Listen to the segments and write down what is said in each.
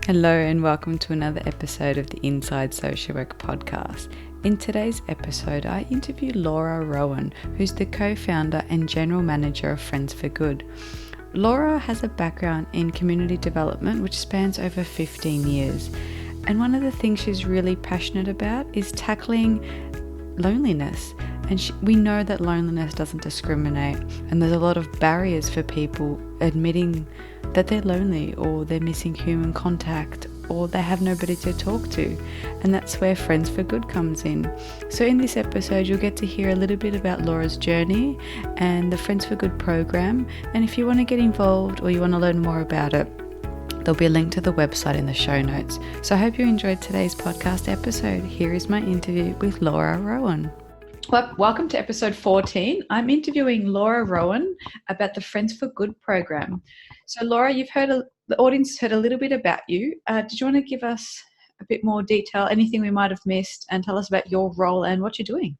Hello and welcome to another episode of the Inside Social Work podcast. In today's episode, I interview Laura Rouhan, who's the co-founder and general manager of Friends for Good. Laura has a background in community development which spans over 15 years. And one of the things she's really passionate about is tackling loneliness. And we know that loneliness doesn't discriminate, and there's a lot of barriers for people admitting that they're lonely or they're missing human contact or they have nobody to talk to, and that's where Friends for Good comes in. So in this episode you'll get to hear a little bit about Laura's journey and the Friends for Good program, and if you want to get involved or you want to learn more about it, there'll be a link to the website in the show notes. So I hope you enjoyed today's podcast episode. Here is my interview with Laura Rouhan. Well, welcome to episode 14. I'm interviewing Laura Rouhan about the Friends for Good program. So Laura, the audience heard a little bit about you. Did you want to give us a bit more detail, anything we might have missed, and tell us about your role and what you're doing?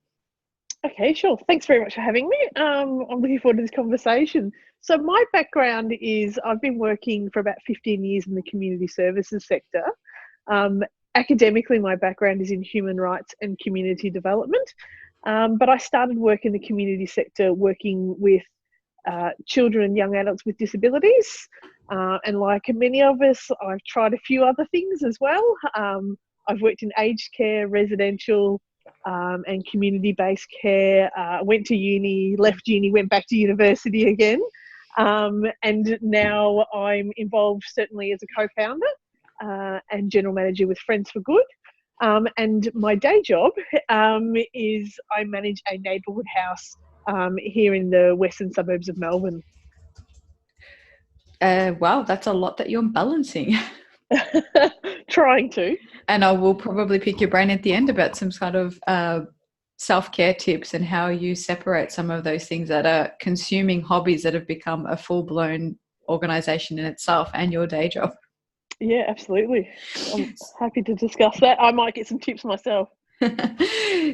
Okay, sure. Thanks very much for having me. I'm looking forward to this conversation. So my background is I've been working for about 15 years in the community services sector. Academically, my background is in human rights and community development. But I started work in the community sector working with children and young adults with disabilities. And like many of us, I've tried a few other things as well. I've worked in aged care, residential, and community-based care. Went to uni, left uni, went back to university again. And now I'm involved certainly as a co-founder and general manager with Friends for Good. And my day job is I manage a neighbourhood house here in the western suburbs of Melbourne. Wow, that's a lot that you're balancing. Trying to. And I will probably pick your brain at the end about some sort of self-care tips and how you separate some of those things that are consuming hobbies that have become a full-blown organisation in itself and your day job. Yeah, absolutely. I'm happy to discuss that. I might get some tips myself.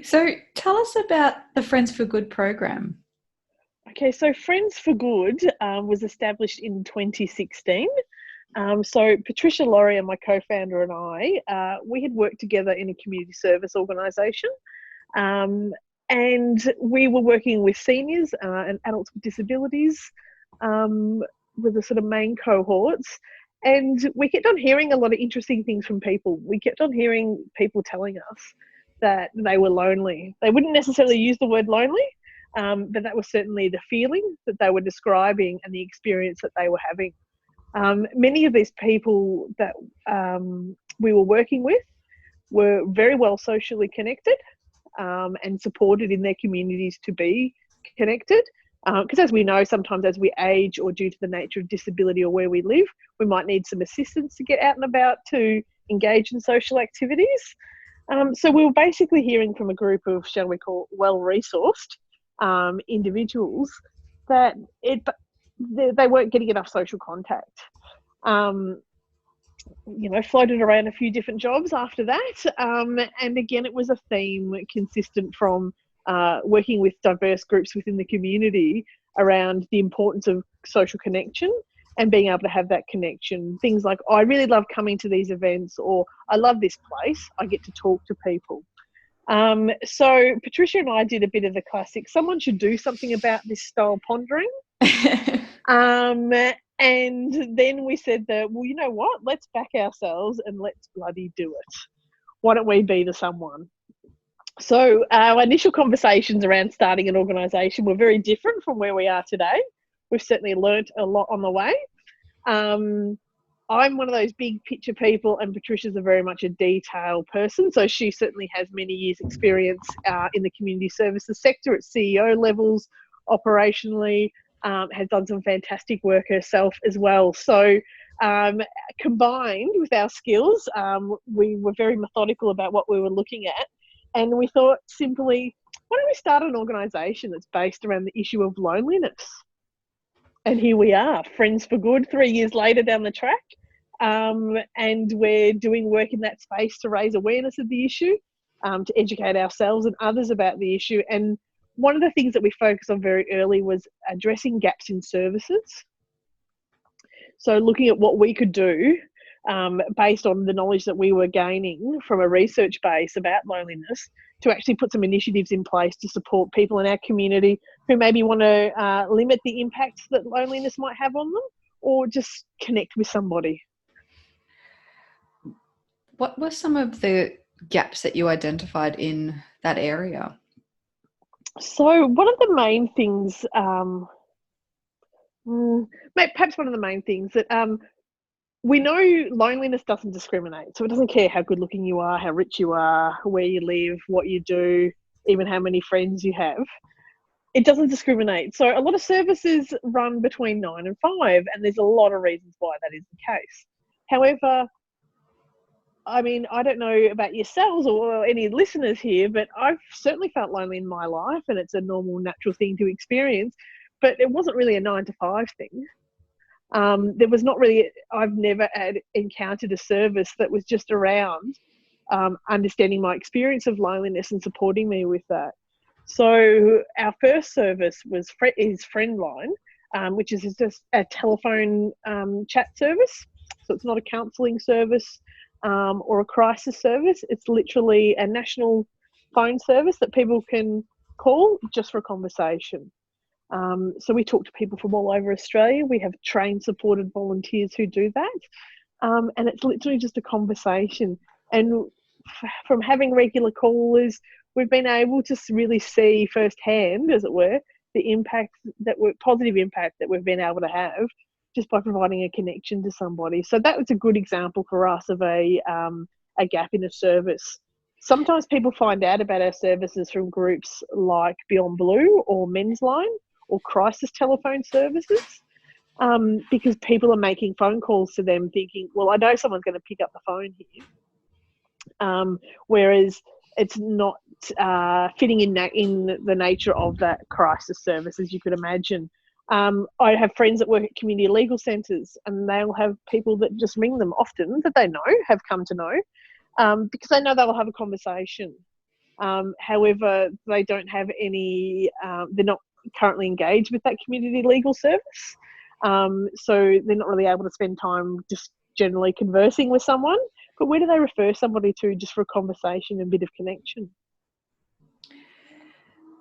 So tell us about the Friends for Good program. Okay, so Friends for Good was established in 2016. So Patricia Laurie and my co-founder and I, we had worked together in a community service organisation, and we were working with seniors and adults with disabilities with the sort of main cohorts. And we kept on hearing a lot of interesting things from people. We kept on hearing people telling us that they were lonely. They wouldn't necessarily use the word lonely, but that was certainly the feeling that they were describing and the experience that they were having. Many of these people that we were working with were very well socially connected and supported in their communities to be connected. Because as we know, sometimes as we age or due to the nature of disability or where we live, we might need some assistance to get out and about to engage in social activities. So we were basically hearing from a group of, shall we call, well-resourced individuals that they weren't getting enough social contact. Floated around a few different jobs after that. And again, it was a theme consistent from working with diverse groups within the community around the importance of social connection and being able to have that connection. Things like, I really love coming to these events, or I love this place, I get to talk to people. So Patricia and I did a bit of the classic, someone should do something about this style pondering. And then we said that, well, you know what, let's back ourselves and let's bloody do it. Why don't we be the someone? So our initial conversations around starting an organisation were very different from where we are today. We've certainly learnt a lot on the way. I'm one of those big picture people, and Patricia's very much a detail person. So she certainly has many years experience in the community services sector at CEO levels, operationally, has done some fantastic work herself as well. So combined with our skills, we were very methodical about what we were looking at. And we thought simply, why don't we start an organisation that's based around the issue of loneliness? And here we are, Friends for Good, 3 years later down the track. And we're doing work in that space to raise awareness of the issue, to educate ourselves and others about the issue. And one of the things that we focused on very early was addressing gaps in services. So looking at what we could do based on the knowledge that we were gaining from a research base about loneliness, to actually put some initiatives in place to support people in our community who maybe want to limit the impacts that loneliness might have on them, or just connect with somebody. What were some of the gaps that you identified in that area? So one of the main things, perhaps one of the main things that we know loneliness doesn't discriminate. So it doesn't care how good looking you are, how rich you are, where you live, what you do, even how many friends you have. It doesn't discriminate. So a lot of services run between 9 and 5, and there's a lot of reasons why that is the case. However, I mean, I don't know about yourselves or any listeners here, but I've certainly felt lonely in my life, and it's a normal, natural thing to experience. But it wasn't really a 9 to 5 thing. There was not really, I've never encountered a service that was just around understanding my experience of loneliness and supporting me with that. So our first service is Friendline, which is just a telephone chat service. So it's not a counselling service or a crisis service. It's literally a national phone service that people can call just for a conversation. So we talk to people from all over Australia. We have trained, supported volunteers who do that. And it's literally just a conversation. And from having regular callers, we've been able to really see firsthand, as it were, the positive impact that we've been able to have just by providing a connection to somebody. So that was a good example for us of a gap in a service. Sometimes people find out about our services from groups like Beyond Blue or Men's Line or crisis telephone services, because people are making phone calls to them thinking, well, I know someone's going to pick up the phone here, whereas it's not fitting in the nature of that crisis service, as you could imagine. I have friends that work at community legal centres, and they'll have people that just ring them often that they know, have come to know, because they know they'll have a conversation. However, they don't have any, they're not currently engaged with that community legal service. So they're not really able to spend time just generally conversing with someone. But where do they refer somebody to just for a conversation and a bit of connection?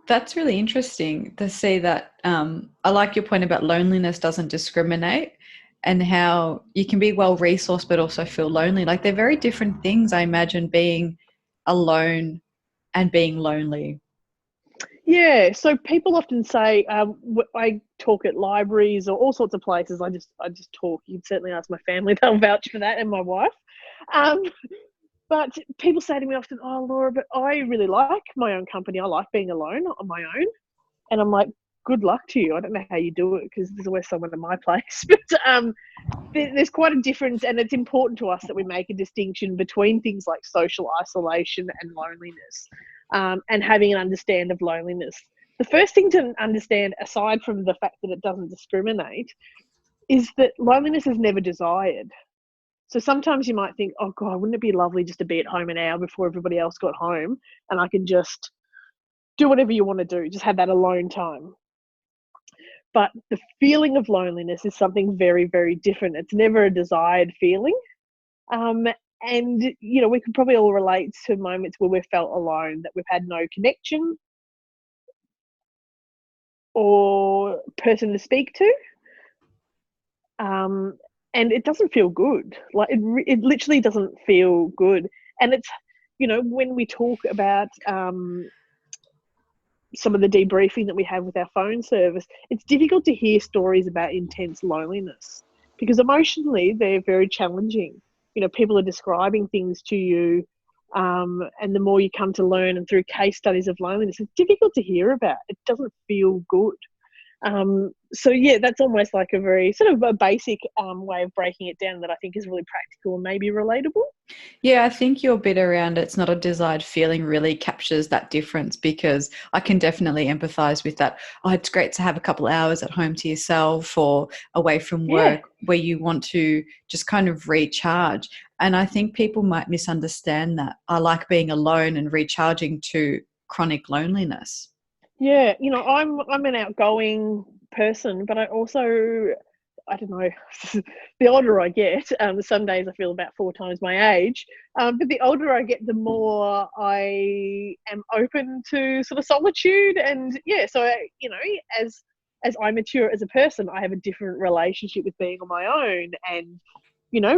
That's really interesting to see that. I like your point about loneliness doesn't discriminate, and how you can be well resourced but also feel lonely. Like, they're very different things, I imagine, being alone and being lonely. Yeah, so people often say, I talk at libraries or all sorts of places. I just talk. You'd certainly ask my family; they'll vouch for that, and my wife. But people say to me often, "Oh, Laura, but I really like my own company. I like being alone on my own." And I'm like, "Good luck to you. I don't know how you do it, because there's always someone in my place." But there's quite a difference, and it's important to us that we make a distinction between things like social isolation and loneliness. And having an understanding of loneliness. The first thing to understand, aside from the fact that it doesn't discriminate, is that loneliness is never desired. So sometimes you might think, oh God, wouldn't it be lovely just to be at home an hour before everybody else got home, and I can just do whatever you want to do, just have that alone time. But the feeling of loneliness is something very, very different. It's never a desired feeling. And, you know, we can probably all relate to moments where we've felt alone, that we've had no connection or person to speak to. And it doesn't feel good. Like, it literally doesn't feel good. And it's, you know, when we talk about some of the debriefing that we have with our phone service, it's difficult to hear stories about intense loneliness, because emotionally they're very challenging. You know, people are describing things to you, and the more you come to learn, and through case studies of loneliness, it's difficult to hear about. It doesn't feel good. So yeah, that's almost like a very sort of a basic way of breaking it down that I think is really practical and maybe relatable. Yeah, I think your bit around it's not a desired feeling really captures that difference, because I can definitely empathize with that. Oh, it's great to have a couple hours at home to yourself or away from work, where you want to just kind of recharge. And I think people might misunderstand that. I like being alone and recharging to chronic loneliness. Yeah, you know, I'm an outgoing person, but I also I don't know, the older I get, some days I feel about 4 times my age, but the older I get, the more I am open to sort of solitude. And yeah, so, as I mature as a person, I have a different relationship with being on my own. And,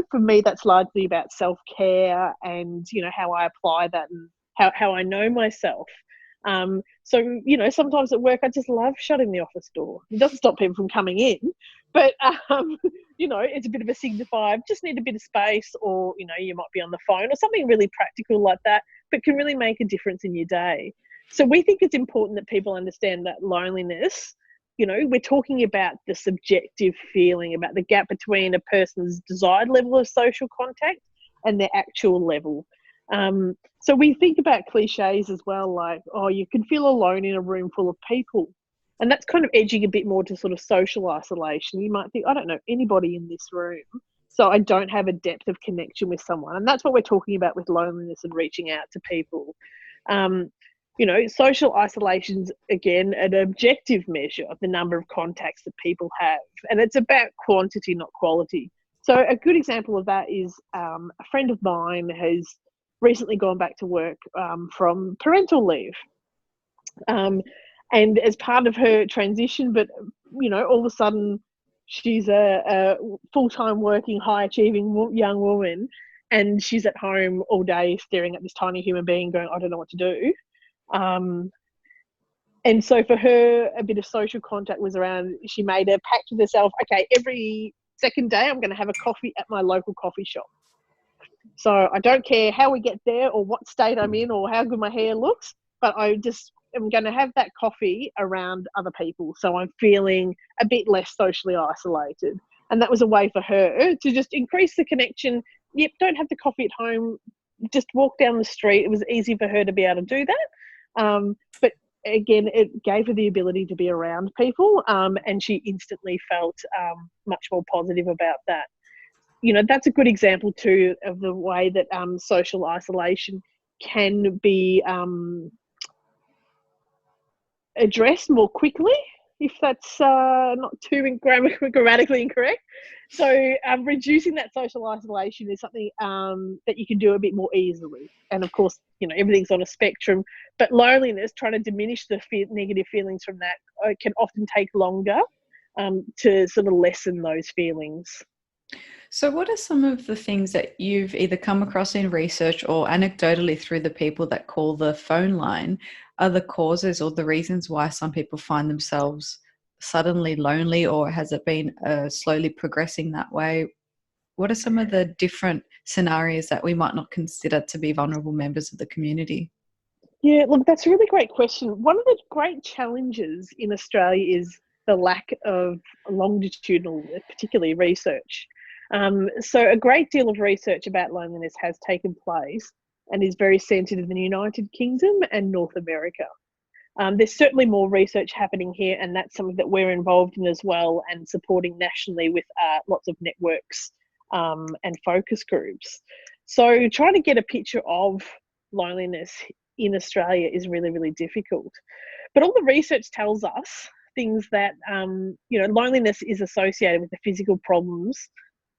for me, that's largely about self-care and, how I apply that and how I know myself. So, sometimes at work, I just love shutting the office door. It doesn't stop people from coming in, but, it's a bit of a signifier. Just need a bit of space, or, you might be on the phone or something really practical like that, but can really make a difference in your day. So we think it's important that people understand that loneliness, we're talking about the subjective feeling, about the gap between a person's desired level of social contact and their actual level. So we think about cliches as well, like, oh, you can feel alone in a room full of people. And that's kind of edging a bit more to sort of social isolation. You might think, I don't know anybody in this room, so I don't have a depth of connection with someone. And that's what we're talking about with loneliness and reaching out to people. Social isolation's, again, an objective measure of the number of contacts that people have. And it's about quantity, not quality. So a good example of that is a friend of mine has recently gone back to work from parental leave. And as part of her transition, but, all of a sudden she's a full-time working, high-achieving young woman, and she's at home all day staring at this tiny human being going, I don't know what to do. And so for her, a bit of social contact was around, she made a pact with herself, okay, every second day I'm going to have a coffee at my local coffee shop. So I don't care how we get there or what state I'm in or how good my hair looks, but I just am going to have that coffee around other people. So I'm feeling a bit less socially isolated. And that was a way for her to just increase the connection. Yep, don't have the coffee at home. Just walk down the street. It was easy for her to be able to do that. But again, it gave her the ability to be around people. And she instantly felt much more positive about that. That's a good example too of the way that social isolation can be addressed more quickly, if that's not too grammatically incorrect. So reducing that social isolation is something that you can do a bit more easily. And of course, everything's on a spectrum, but loneliness, trying to diminish the negative feelings from that can often take longer to sort of lessen those feelings. So what are some of the things that you've either come across in research or anecdotally through the people that call the phone line are the causes or the reasons why some people find themselves suddenly lonely, or has it been slowly progressing that way? What are some of the different scenarios that we might not consider to be vulnerable members of the community? Yeah, look, that's a really great question. One of the great challenges in Australia is the lack of longitudinal, particularly research. So a great deal of research about loneliness has taken place and is very centred in the United Kingdom and North America. There's certainly more research happening here, and that's something that we're involved in as well, and supporting nationally with lots of networks and focus groups. So trying to get a picture of loneliness in Australia is really, really difficult. But all the research tells us things that, loneliness is associated with the physical problems.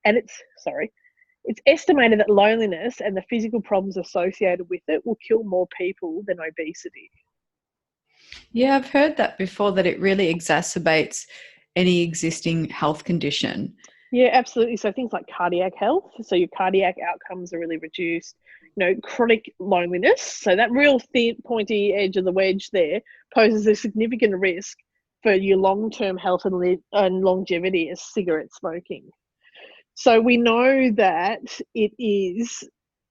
And it's estimated that loneliness and the physical problems associated with it will kill more people than obesity. Yeah, I've heard that before, that it really exacerbates any existing health condition. Yeah, absolutely. So things like cardiac health, so your cardiac outcomes are really reduced. Chronic loneliness, so that real thin, pointy edge of the wedge there poses a significant risk for your long-term health and longevity as cigarette smoking. So we know that it is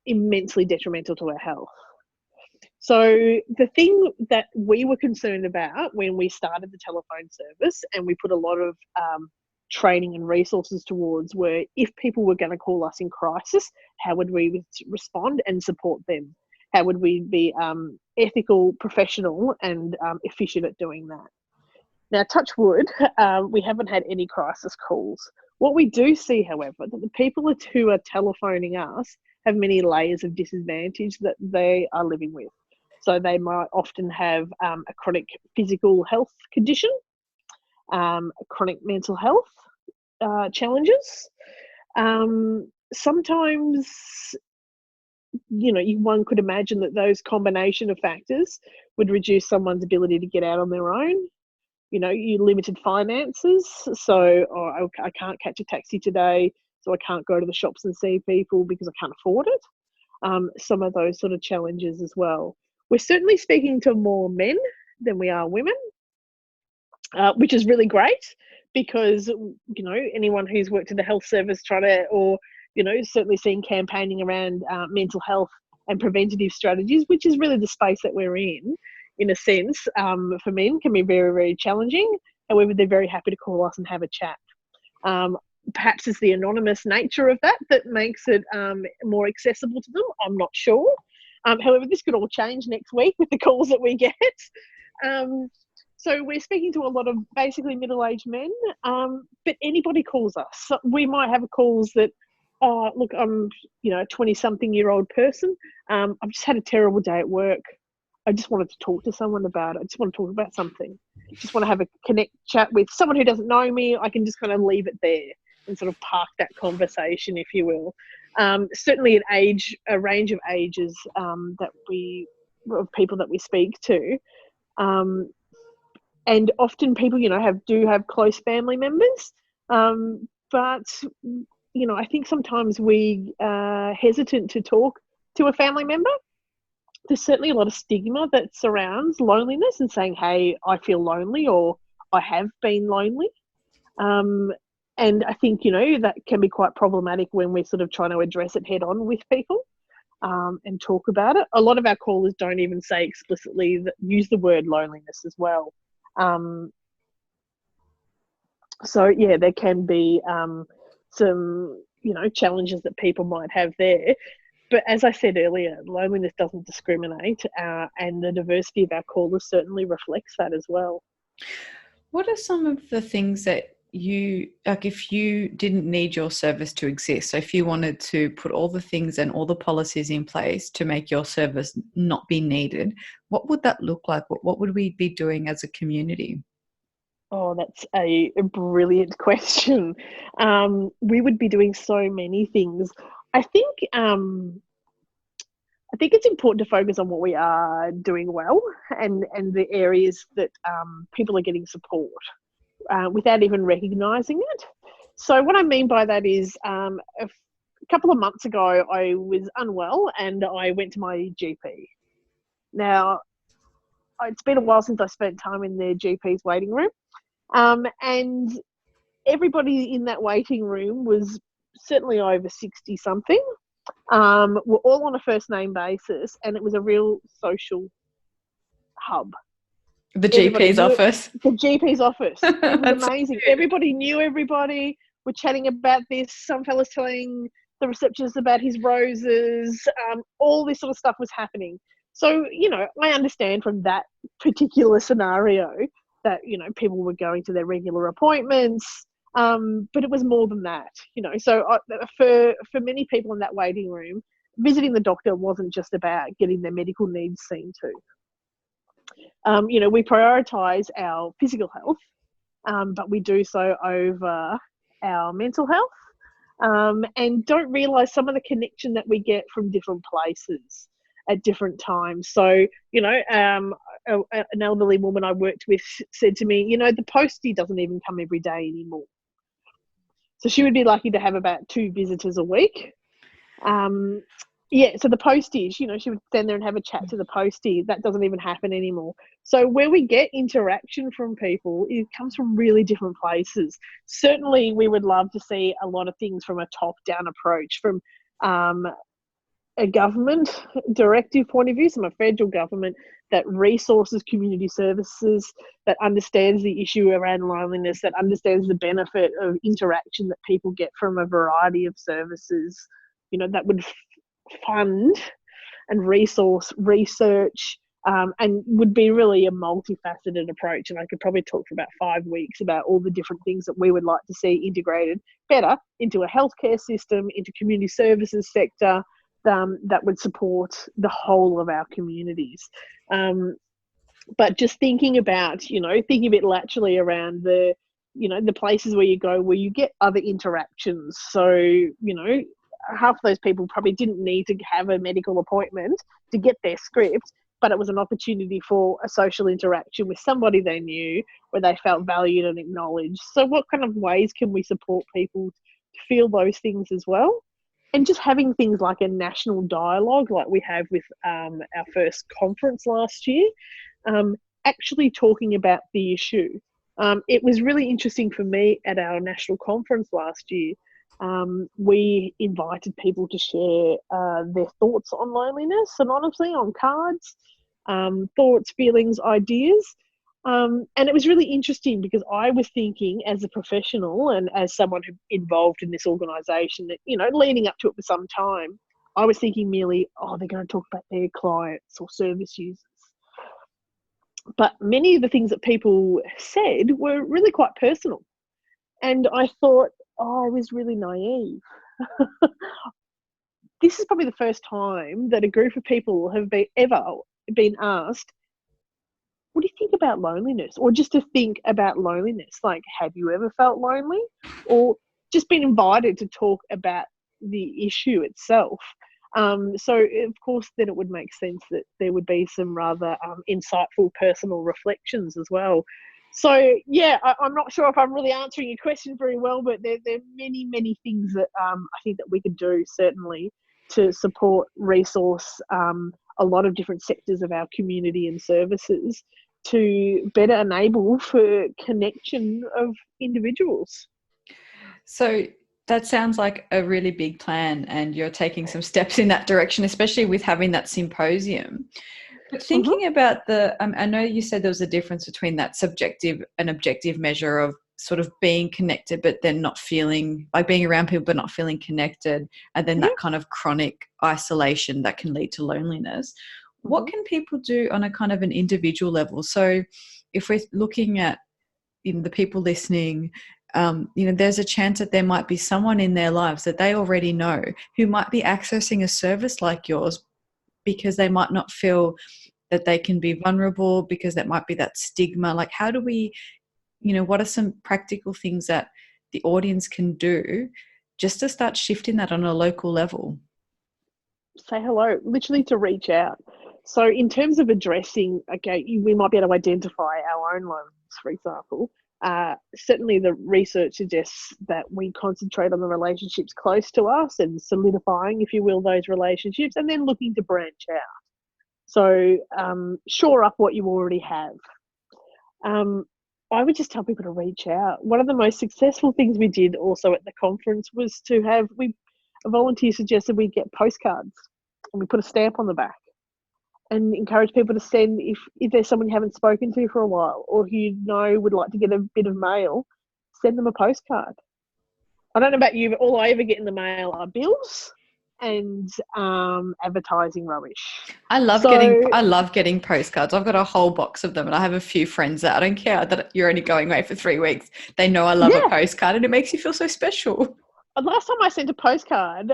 immensely detrimental to our health. So the thing that we were concerned about when we started the telephone service, and we put a lot of training and resources towards, were if people were going to call us in crisis, how would we respond and support them? How would we be ethical, professional, and efficient at doing that? Now, touch wood, we haven't had any crisis calls. What we do see, however, that the people who are telephoning us have many layers of disadvantage that they are living with. So they might often have a chronic physical health condition, a chronic mental health challenges. Sometimes, one could imagine that those combination of factors would reduce someone's ability to get out on their own. You limited finances, so I can't catch a taxi today, so I can't go to the shops and see people because I can't afford it. Some of those sort of challenges as well. We're certainly speaking to more men than we are women, which is really great because, anyone who's worked in the health service certainly seen campaigning around mental health and preventative strategies, which is really the space that we're in a sense, for men can be very, very challenging. However, they're very happy to call us and have a chat. Perhaps it's the anonymous nature of that makes it more accessible to them. I'm not sure. However, this could all change next week with the calls that we get. So we're speaking to a lot of basically middle-aged men, but anybody calls us. So we might have calls that, look, I'm a 20-something-year-old person. I've just had a terrible day at work. I just wanted to talk to someone about it. I just want to talk about something. Just want to have a chat with someone who doesn't know me. I can just kind of leave it there and sort of park that conversation, if you will. Certainly a range of ages of people that we speak to. And often people, do have close family members. But, I think sometimes we are hesitant to talk to a family member. There's certainly a lot of stigma that surrounds loneliness and saying, hey, I feel lonely or I have been lonely. And I think, that can be quite problematic when we're sort of trying to address it head on with people and talk about it. A lot of our callers don't even say explicitly use the word loneliness as well. So, yeah, there can be some, challenges that people might have there. But as I said earlier, loneliness doesn't discriminate, and the diversity of our callers certainly reflects that as well. What are some of the things that if you didn't need your service to exist, so if you wanted to put all the things and all the policies in place to make your service not be needed, what would that look like? What would we be doing as a community? Oh, that's a brilliant question. We would be doing so many things. I think it's important to focus on what we are doing well and the areas that people are getting support without even recognising it. So what I mean by that is a couple of months ago I was unwell and I went to my GP. Now, it's been a while since I spent time in the GP's waiting room. And everybody in that waiting room was certainly over 60 something. We're all on a first name basis, and it was a real social hub. The GP's office. The GP's office. It was amazing. Everybody knew everybody. We're chatting about this. Some fella's telling the receptionist about his roses. All this sort of stuff was happening. So, I understand from that particular scenario that, people were going to their regular appointments, but it was more than that, So for many people in that waiting room, visiting the doctor wasn't just about getting their medical needs seen to. We prioritise our physical health, but we do so over our mental health, and don't realise some of the connection that we get from different places at different times. So, an elderly woman I worked with said to me, the postie doesn't even come every day anymore. So she would be lucky to have about 2 visitors a week. So the postie, she would stand there and have a chat to the postie. That doesn't even happen anymore. So where we get interaction from people, it comes from really different places. Certainly we would love to see a lot of things from a top-down approach, from a government directive point of view, from a federal government that resources community services, that understands the issue around loneliness, that understands the benefit of interaction that people get from a variety of services, that would fund and resource research, and would be really a multifaceted approach. And I could probably talk for about 5 weeks about all the different things that we would like to see integrated better into a healthcare system, into community services sector, that would support the whole of our communities. But just thinking about, thinking a bit laterally around the the places where you go where you get other interactions. So, half of those people probably didn't need to have a medical appointment to get their script, but it was an opportunity for a social interaction with somebody they knew where they felt valued and acknowledged. So what kind of ways can we support people to feel those things as well? And just having things like a national dialogue like we have with our first conference last year, actually talking about the issue. It was really interesting for me at our national conference last year. We invited people to share their thoughts on loneliness anonymously on cards, thoughts, feelings, ideas. And it was really interesting because I was thinking as a professional and as someone who involved in this organisation that, leading up to it for some time, I was thinking merely, they're going to talk about their clients or service users. But many of the things that people said were really quite personal. And I thought, I was really naive. This is probably the first time that a group of people have ever been asked, what do you think about loneliness? Or just to think about loneliness. Like, have you ever felt lonely? Or just been invited to talk about the issue itself. So, of course, then it would make sense that there would be some rather insightful personal reflections as well. So, yeah, I'm not sure if I'm really answering your question very well, but there are many, many things that I think that we could do, certainly, to support, resource a lot of different sectors of our community and services to better enable for connection of individuals. So that sounds like a really big plan, and you're taking some steps in that direction, especially with having that symposium. But thinking about I know you said there was a difference between that subjective and objective measure of sort of being connected, but then not feeling like being around people, but not feeling connected. And then that kind of chronic isolation that can lead to loneliness. What can people do on a kind of an individual level? So if we're looking at the people listening, there's a chance that there might be someone in their lives that they already know who might be accessing a service like yours because they might not feel that they can be vulnerable, because that might be that stigma. Like, how do we, what are some practical things that the audience can do just to start shifting that on a local level? Say hello, literally to reach out. So in terms of addressing, we might be able to identify our own loneliness, for example. Certainly the research suggests that we concentrate on the relationships close to us and solidifying, if you will, those relationships, and then looking to branch out. So shore up what you already have. I would just tell people to reach out. One of the most successful things we did also at the conference was to have, a volunteer suggested we get postcards and we put a stamp on the back and encourage people to send, if there's someone you haven't spoken to for a while or who would like to get a bit of mail, send them a postcard. I don't know about you, but all I ever get in the mail are bills and advertising rubbish. I love getting postcards. I've got a whole box of them, and I have a few friends that I don't care that you're only going away for 3 weeks. They know I love a postcard, and it makes you feel so special. Last time I sent a postcard,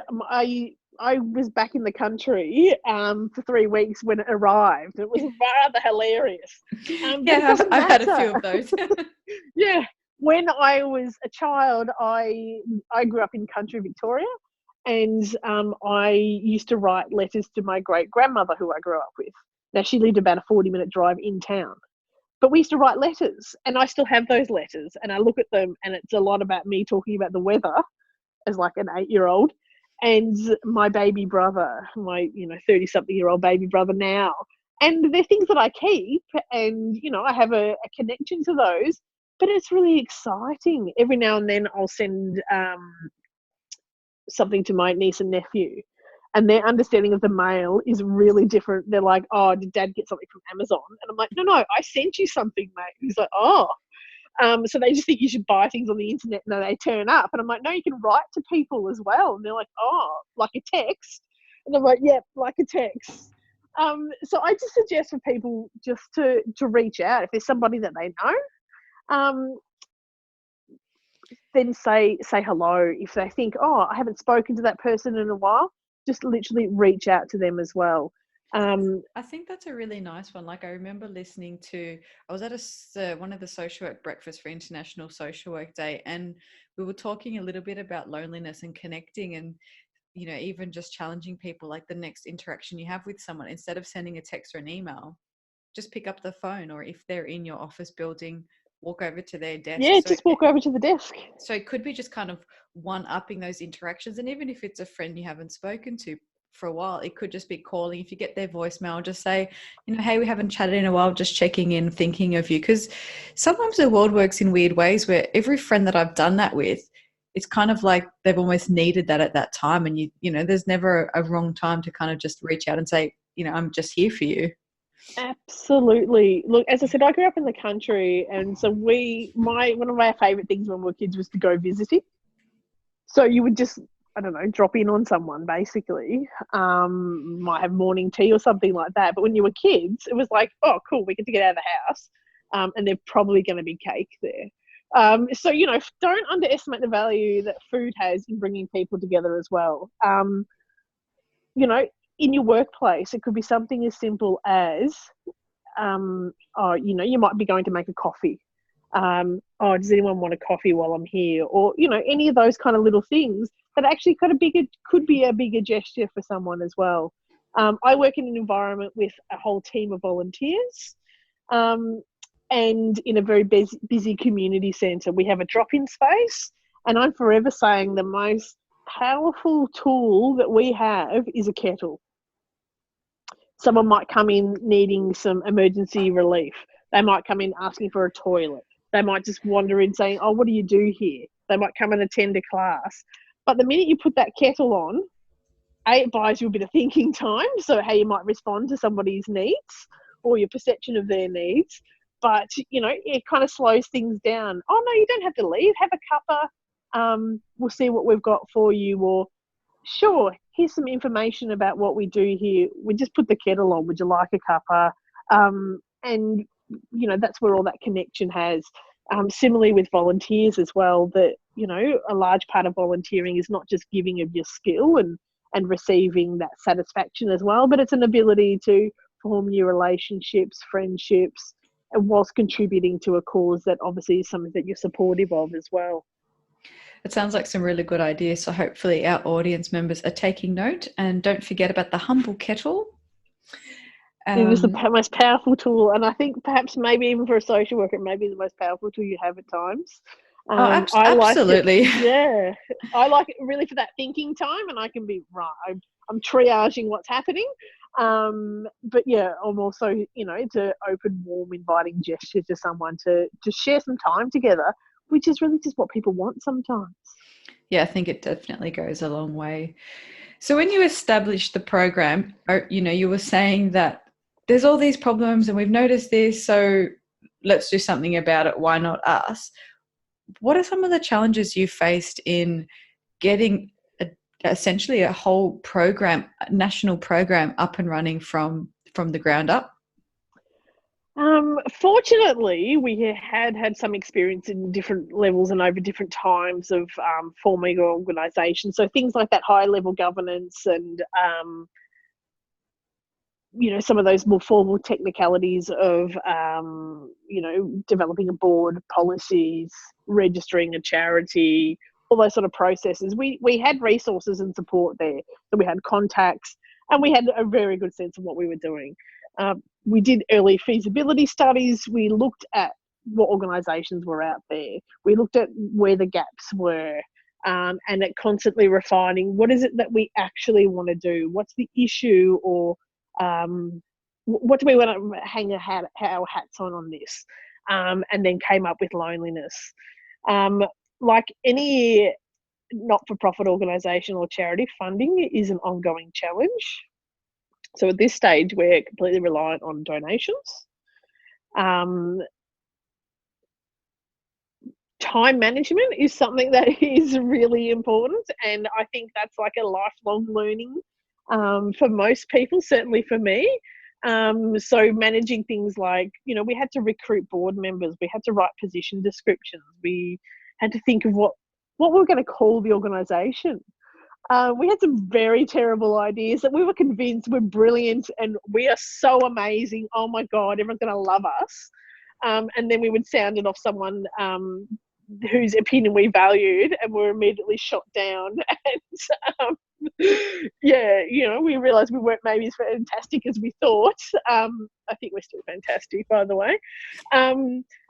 I was back in the country for 3 weeks when it arrived. It was rather hilarious. I've had a few of those. Yeah. When I was a child, I grew up in country Victoria, and I used to write letters to my great-grandmother who I grew up with. Now, she lived about a 40-minute drive in town. But we used to write letters, and I still have those letters, and I look at them, and it's a lot about me talking about the weather as like an 8-year-old, and my baby brother, my 30-something-year-old baby brother now. And they're things that I keep, and, I have a connection to those, but it's really exciting. Every now and then I'll send something to my niece and nephew, and their understanding of the mail is really different. They're like, oh, did Dad get something from Amazon? And I'm like, no, I sent you something, mate. He's like, oh. So they just think you should buy things on the internet and then they turn up. And I'm like, no, you can write to people as well. And they're like, oh, like a text? And I'm like, yep, like a text. So I just suggest for people just to reach out. If there's somebody that they know, then say hello. If they think, oh, I haven't spoken to that person in a while, just literally reach out to them as well. I think that's a really nice one. Like I remember listening to, I was at one of the social work breakfast for International Social Work Day, and we were talking a little bit about loneliness and connecting, and even just challenging people, like the next interaction you have with someone, instead of sending a text or an email, just pick up the phone, or if they're in your office building, walk over to their desk. Yeah, just walk over to the desk. So it could be just kind of one-upping those interactions. And even if it's a friend you haven't spoken to for a while, it could just be calling. If you get their voicemail, just say, hey, we haven't chatted in a while, just checking in, thinking of you. Because sometimes the world works in weird ways where every friend that I've done that with, it's kind of like they've almost needed that at that time. And there's never a wrong time to kind of just reach out and say, I'm just here for you. Absolutely. Look, as I said, I grew up in the country, and so one of our favourite things when we were kids was to go visiting. So you would just, I don't know, drop in on someone basically. Might have morning tea or something like that. But when you were kids, it was like, oh, cool, we get to get out of the house, and there's probably going to be cake there. So don't underestimate the value that food has in bringing people together as well. In your workplace, it could be something as simple as, you might be going to make a coffee. Does anyone want a coffee while I'm here? Or, any of those kind of little things that actually could be a bigger gesture for someone as well. I work in an environment with a whole team of volunteers, and in a very busy community centre. We have a drop-in space, and I'm forever saying the most powerful tool that we have is a kettle. Someone might come in needing some emergency relief. They might come in asking for a toilet. They might just wander in saying, oh, what do you do here? They might come and attend a class. But the minute you put that kettle on, it buys you a bit of thinking time, so how you might respond to somebody's needs or your perception of their needs. But, it kind of slows things down. Oh, no, you don't have to leave. Have a cuppa. We'll see what we've got for you. Or, sure, here's some information about what we do here. We just put the kettle on. Would you like a cuppa? And, that's where all that connection has. Similarly with volunteers as well, that, a large part of volunteering is not just giving of your skill and receiving that satisfaction as well, but it's an ability to form new relationships, friendships, and whilst contributing to a cause that obviously is something that you're supportive of as well. It sounds like some really good ideas. So hopefully our audience members are taking note, and don't forget about the humble kettle. It is the most powerful tool, and I think perhaps maybe even for a social worker, it may be the most powerful tool you have at times. Absolutely. I like it really for that thinking time, and I can be right. I'm triaging what's happening, but yeah, I'm also it's an open, warm, inviting gesture to someone to share some time together, which is really just what people want sometimes. Yeah, I think it definitely goes a long way. So when you established the program, you were saying that there's all these problems and we've noticed this, so let's do something about it. Why not us? What are some of the challenges you faced in getting essentially a whole program, a national program, up and running from the ground up? Fortunately, we had some experience in different levels and over different times of forming organisations. So things like that high level governance and some of those more formal technicalities of developing a board, policies, registering a charity, all those sort of processes. We had resources and support there. So we had contacts, and we had a very good sense of what we were doing. We did early feasibility studies. We looked at what organisations were out there. We looked at where the gaps were, and at constantly refining what is it that we actually want to do. What's the issue, or what do we want to hang our hats on this? And then came up with loneliness. Like any not-for-profit organisation or charity, funding is an ongoing challenge. So at this stage, we're completely reliant on donations. Time management is something that is really important, and I think that's like a lifelong learning for most people, certainly for me. So managing things like, we had to recruit board members, we had to write position descriptions, we had to think of what we were going to call the organisation. We had some very terrible ideas that we were convinced were brilliant and we are so amazing. Oh my God, everyone's going to love us. And then we would sound it off someone whose opinion we valued and were immediately shot down. And yeah, we realised we weren't maybe as fantastic as we thought. I think we're still fantastic, by the way.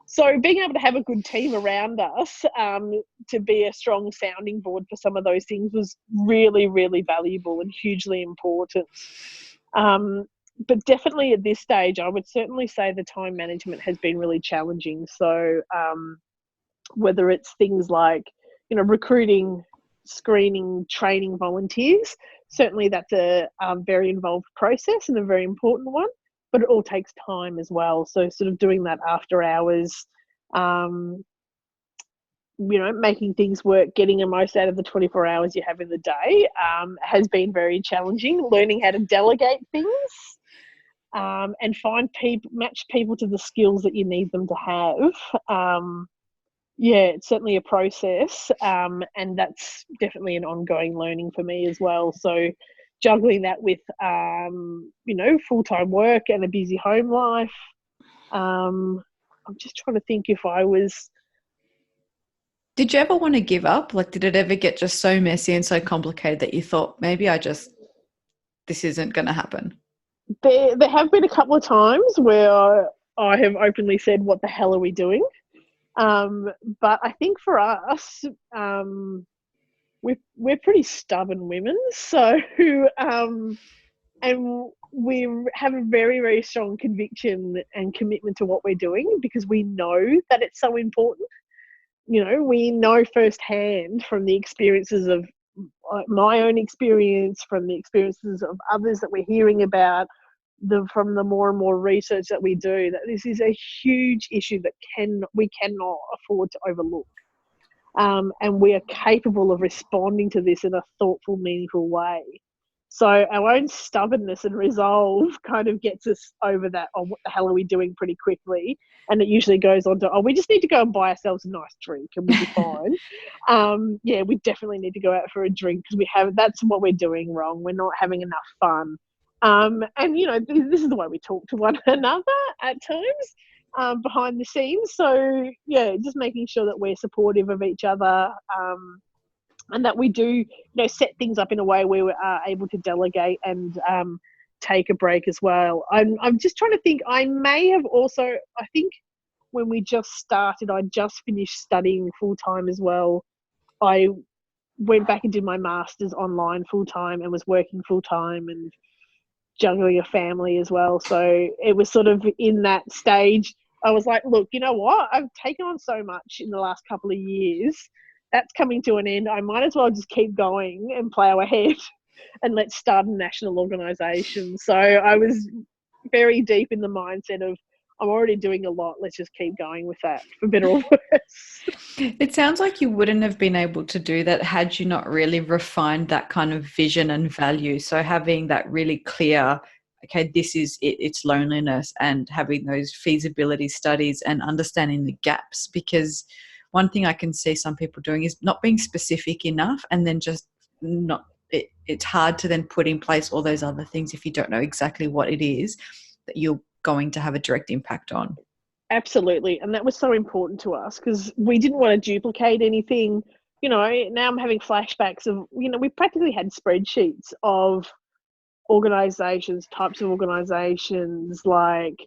So being able to have a good team around us to be a strong sounding board for some of those things was really, really valuable and hugely important. But definitely at this stage, I would certainly say the time management has been really challenging. So whether it's things like, recruiting, screening, training volunteers, certainly that's a very involved process and a very important one, but it all takes time as well. So sort of doing that after hours, making things work, getting the most out of the 24 hours you have in the day has been very challenging. Learning how to delegate things and match people to the skills that you need them to have. Yeah, it's certainly a process, and that's definitely an ongoing learning for me as well. So juggling that with, full-time work and a busy home life. I'm just trying to think if I was... Did you ever want to give up? Like, did it ever get just so messy and so complicated that you thought, maybe this isn't going to happen? There have been a couple of times where I have openly said, what the hell are we doing? But I think for us, we're pretty stubborn women. So, and we have a very, very strong conviction and commitment to what we're doing because we know that it's so important. We know firsthand from the experiences of my own experience, from the experiences of others that we're hearing about, from the more and more research that we do, that this is a huge issue that we cannot afford to overlook. And we are capable of responding to this in a thoughtful, meaningful way. So our own stubbornness and resolve kind of gets us over that, what the hell are we doing, pretty quickly. And it usually goes on to, we just need to go and buy ourselves a nice drink and we'll be fine. Yeah, we definitely need to go out for a drink because that's what we're doing wrong. We're not having enough fun. And, this is the way we talk to one another at times behind the scenes. So, yeah, just making sure that we're supportive of each other and that we do, set things up in a way where we are able to delegate and take a break as well. I'm just trying to think. I may have also, I think when we just started, I just finished studying full-time as well. I went back and did my master's online full-time and was working full-time and juggling a family as well. So it was sort of in that stage. I was like, look, you know what? I've taken on so much in the last couple of years. That's coming to an end. I might as well just keep going and plough ahead and let's start a national organisation. So I was very deep in the mindset of, I'm already doing a lot. Let's just keep going with that, for better or worse. It sounds like you wouldn't have been able to do that had you not really refined that kind of vision and value. So having that really clear, okay, this is it, it's loneliness, and having those feasibility studies and understanding the gaps. Because one thing I can see some people doing is not being specific enough, and then just not, it's hard to then put in place all those other things if you don't know exactly what it is that you're going to have a direct impact on. Absolutely. And that was so important to us because we didn't want to duplicate anything. Now I'm having flashbacks of, we practically had spreadsheets of organisations, types of organisations, like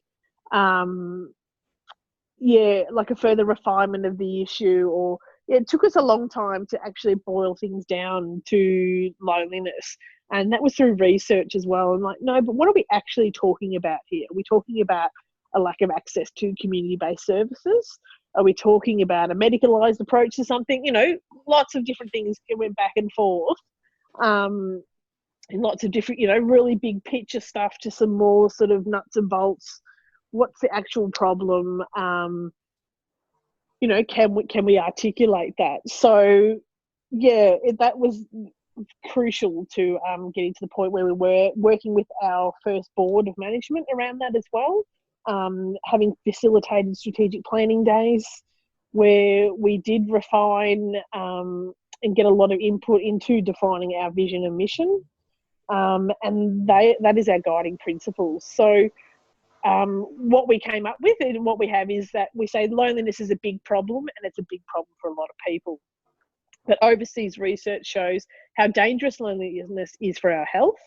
a further refinement of the issue, or it took us a long time to actually boil things down to loneliness. And that was through research as well. And no, but what are we actually talking about here? Are we talking about a lack of access to community-based services? Are we talking about a medicalised approach to something? Lots of different things went back and forth. And lots of different, really big picture stuff to some more sort of nuts and bolts. What's the actual problem? Can we articulate that? So, yeah, that was crucial to getting to the point where we were working with our first board of management around that as well. Having facilitated strategic planning days where we did refine and get a lot of input into defining our vision and mission. And that is our guiding principles. So what we came up with and what we have is that we say loneliness is a big problem, and it's a big problem for a lot of people. But overseas research shows how dangerous loneliness is for our health,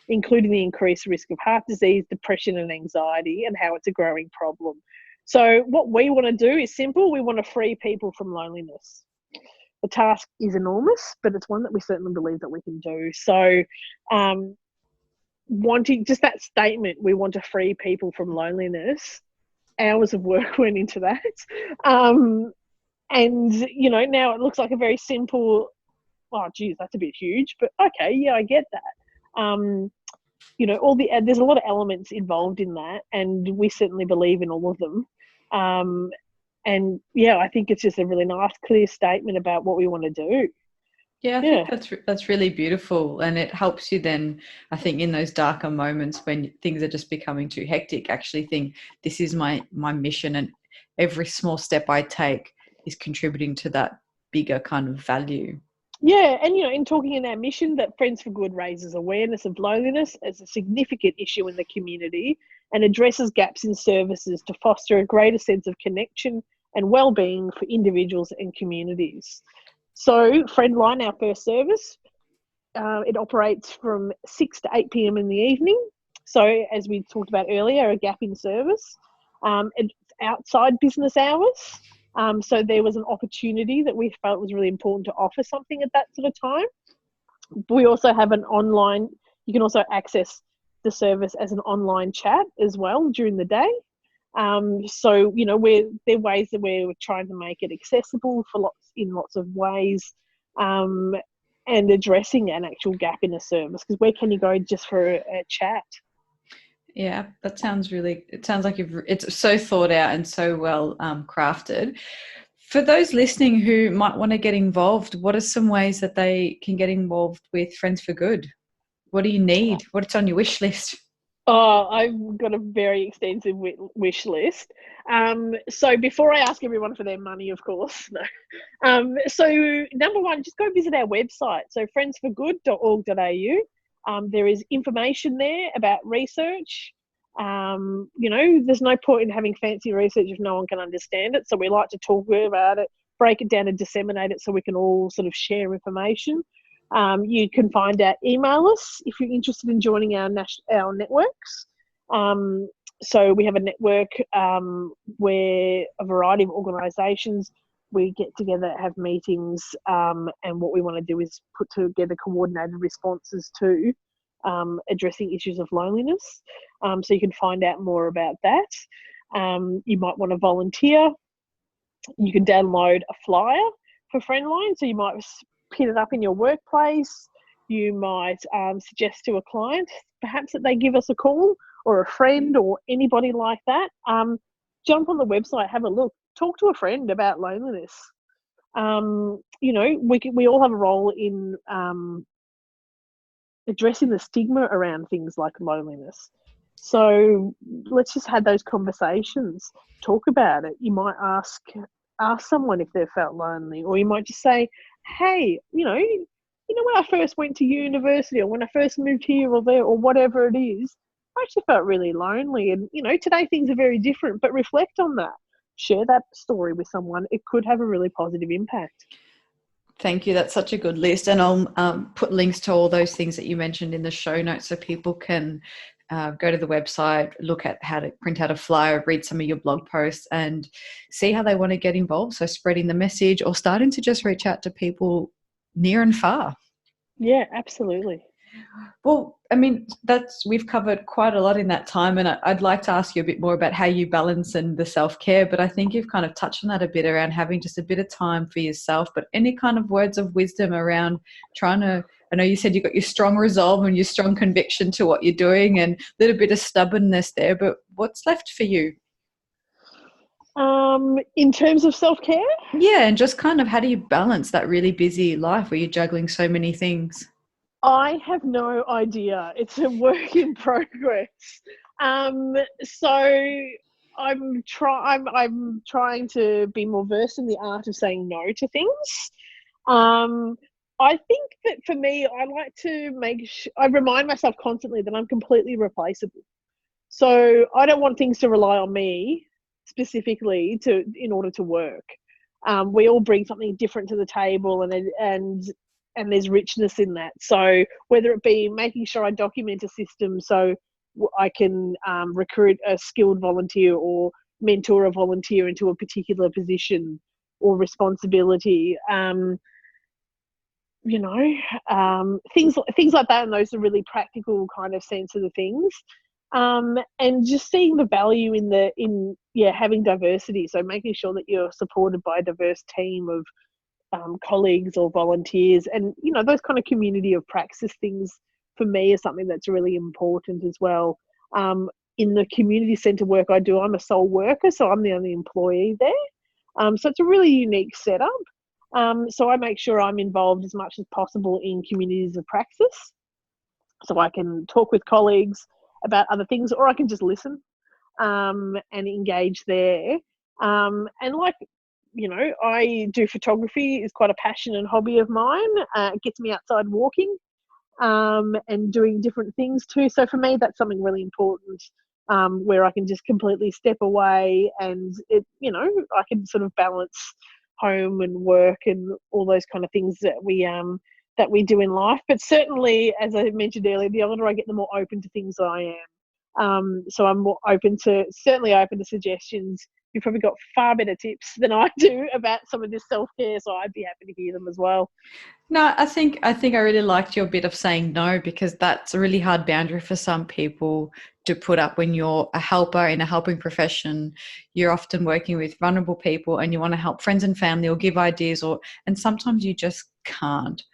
including the increased risk of heart disease, depression and anxiety, and how it's a growing problem. So what we want to do is simple. We want to free people from loneliness. The task is enormous, but it's one that we certainly believe that we can do. So wanting just that statement, we want to free people from loneliness, hours of work went into that. And, you know, now it looks like a very simple, oh, geez, that's a bit huge, but okay, yeah, I get that. You know, there's a lot of elements involved in that, and we certainly believe in all of them. And, yeah, I think it's just a really nice, clear statement about what we want to do. Yeah, I think that's really beautiful, and it helps you then, I think, in those darker moments when things are just becoming too hectic, actually think this is my mission, and every small step I take is contributing to that bigger kind of value. Yeah, and, you know, in talking in our mission, that Friends for Good raises awareness of loneliness as a significant issue in the community and addresses gaps in services to foster a greater sense of connection and well-being for individuals and communities. So Friendline, our first service, it operates from 6 to 8 p.m. in the evening. So as we talked about earlier, a gap in service. It's outside business hours. So there was an opportunity that we felt was really important to offer something at that sort of time. We also have an online, you can also access the service as an online chat as well during the day. So, you know, there are ways that we're trying to make it accessible in lots of ways, and addressing an actual gap in a service, because where can you go just for a chat? Yeah, it sounds like it's so thought out and so well crafted. For those listening who might want to get involved, what are some ways that they can get involved with Friends for Good? What do you need? What's on your wish list? Oh, I've got a very extensive wish list. So before I ask everyone for their money, of course, no. So number one, just go visit our website. So friendsforgood.org.au. There is information there about research. You know, there's no point in having fancy research if no one can understand it. So we like to talk about it, break it down and disseminate it so we can all sort of share information. You can email us if you're interested in joining our networks. So we have a network where a variety of organisations, we get together, have meetings, and what we want to do is put together coordinated responses to addressing issues of loneliness. So you can find out more about that. You might want to volunteer. You can download a flyer for Friendline, so you might pin it up in your workplace. You might suggest to a client perhaps that they give us a call, or a friend, or anybody like that. Jump on the website, have a look, talk to a friend about loneliness. You know, we all have a role in addressing the stigma around things like loneliness. So let's just have those conversations, talk about it. You might ask someone if they've felt lonely, or you might just say, hey, you know, when I first went to university, or when I first moved here or there, or whatever it is, I actually felt really lonely. And, you know, today things are very different, but reflect on that. Share that story with someone. It could have a really positive impact. Thank you. That's such a good list. And I'll put links to all those things that you mentioned in the show notes so people can go to the website, look at how to print out a flyer, read some of your blog posts and see how they want to get involved. So spreading the message or starting to just reach out to people near and far. Yeah, absolutely. Well, I mean, we've covered quite a lot in that time, and I'd like to ask you a bit more about how you balance and the self-care, but I think you've kind of touched on that a bit around having just a bit of time for yourself, but any kind of words of wisdom around I know you said you've got your strong resolve and your strong conviction to what you're doing and a little bit of stubbornness there, but what's left for you? In terms of self-care? Yeah, and just kind of how do you balance that really busy life where you're juggling so many things? I have no idea. It's a work in progress. So I'm trying to be more versed in the art of saying no to things. Um, I think that for me, I like to I remind myself constantly that I'm completely replaceable. So I don't want things to rely on me specifically in order to work. We all bring something different to the table, and there's richness in that. So whether it be making sure I document a system so I can recruit a skilled volunteer or mentor a volunteer into a particular position or responsibility. You know, things like that, and those are really practical kind of sense of the things. And just seeing the value in having diversity. So making sure that you're supported by a diverse team of colleagues or volunteers, and those kind of community of praxis things for me is something that's really important as well. In the community centre work I do, I'm a sole worker, so I'm the only employee there. So it's a really unique setup. So I make sure I'm involved as much as possible in communities of praxis, so I can talk with colleagues about other things, or I can just listen and engage there. And I do photography, is quite a passion and hobby of mine. It gets me outside walking and doing different things too. So for me, that's something really important, where I can just completely step away, and I can sort of balance home and work and all those kind of things that we do in life. But certainly, as I mentioned earlier, the older I get, the more open to things I am. So I'm more certainly open to suggestions. You've probably got far better tips than I do about some of this self-care, so I'd be happy to hear them as well. No, I think I really liked your bit of saying no, because that's a really hard boundary for some people to put up. When you're a helper in a helping profession, you're often working with vulnerable people and you want to help friends and family or give ideas, and sometimes you just can't.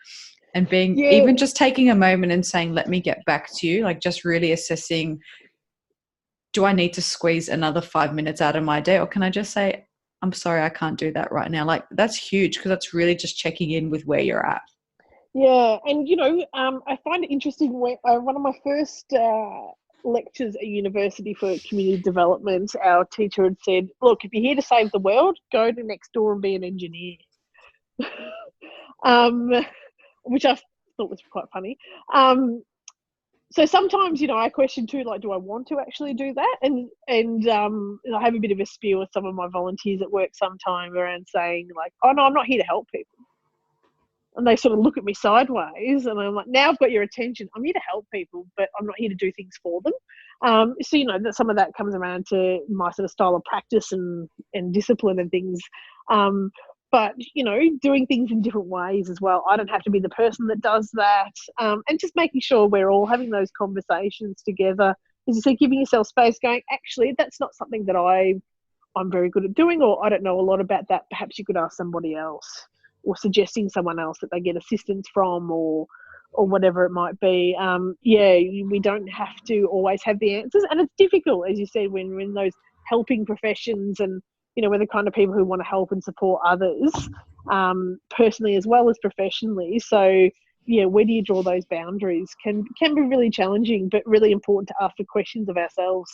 And Yeah, even just taking a moment and saying, let me get back to you, like just really assessing, do I need to squeeze another 5 minutes out of my day, or can I just say, I'm sorry, I can't do that right now? Like, that's huge, because that's really just checking in with where you're at. yeah, and I find it interesting. One of my first lectures at university for community development, our teacher had said, "Look, if you're here to save the world, go to next door and be an engineer." um, which I thought was quite funny. So sometimes, I question too, like, do I want to actually do that? And I have a bit of a spew with some of my volunteers at work sometime around saying, like, oh no, I'm not here to help people. And they sort of look at me sideways, and I'm like, now I've got your attention. I'm here to help people, but I'm not here to do things for them. So that some of that comes around to my sort of style of practice and discipline and things. But doing things in different ways as well. I don't have to be the person that does that, and just making sure we're all having those conversations together. As you said, giving yourself space, going, actually, that's not something that I'm very good at doing, or I don't know a lot about that. Perhaps you could ask somebody else, or suggesting someone else that they get assistance from, or whatever it might be. We don't have to always have the answers, and it's difficult, as you said, when we're in those helping professions, and we're the kind of people who want to help and support others, personally as well as professionally. So where do you draw those boundaries? Can be really challenging, but really important to ask the questions of ourselves.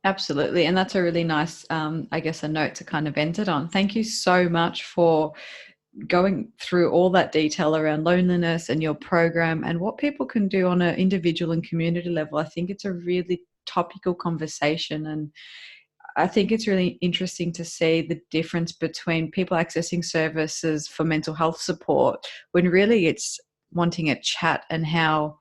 Absolutely. And that's a really nice, I guess, a note to kind of end it on. Thank you so much for going through all that detail around loneliness and your program and what people can do on an individual and community level. I think it's a really topical conversation, and I think it's really interesting to see the difference between people accessing services for mental health support when really it's wanting a chat, and how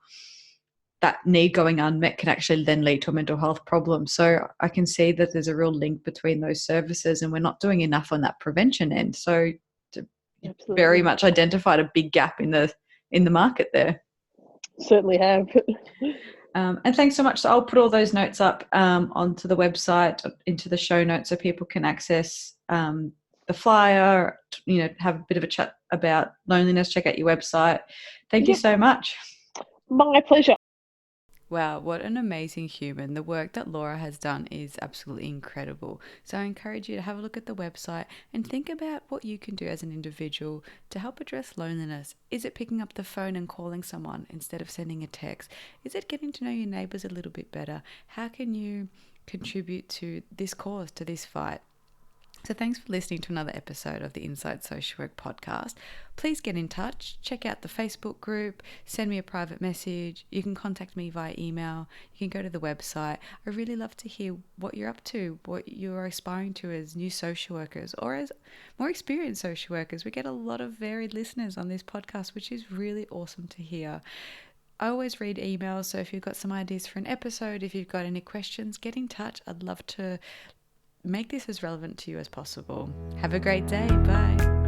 that need going unmet can actually then lead to a mental health problem. So I can see that there's a real link between those services, and we're not doing enough on that prevention end. So very Absolutely. much identified a big gap in the market there. Certainly have. And thanks so much. So I'll put all those notes up onto the website, into the show notes, so people can access the flyer, have a bit of a chat about loneliness, check out your website. Thank you so much. My pleasure. Wow, what an amazing human. The work that Laura has done is absolutely incredible. So I encourage you to have a look at the website and think about what you can do as an individual to help address loneliness. Is it picking up the phone and calling someone instead of sending a text? Is it getting to know your neighbours a little bit better? How can you contribute to this cause, to this fight? So thanks for listening to another episode of the Inside Social Work podcast. Please get in touch, check out the Facebook group, send me a private message. You can contact me via email. You can go to the website. I really love to hear what you're up to, what you're aspiring to as new social workers or as more experienced social workers. We get a lot of varied listeners on this podcast, which is really awesome to hear. I always read emails, so if you've got some ideas for an episode, if you've got any questions, get in touch. I'd love to make this as relevant to you as possible. Have a great day. Bye.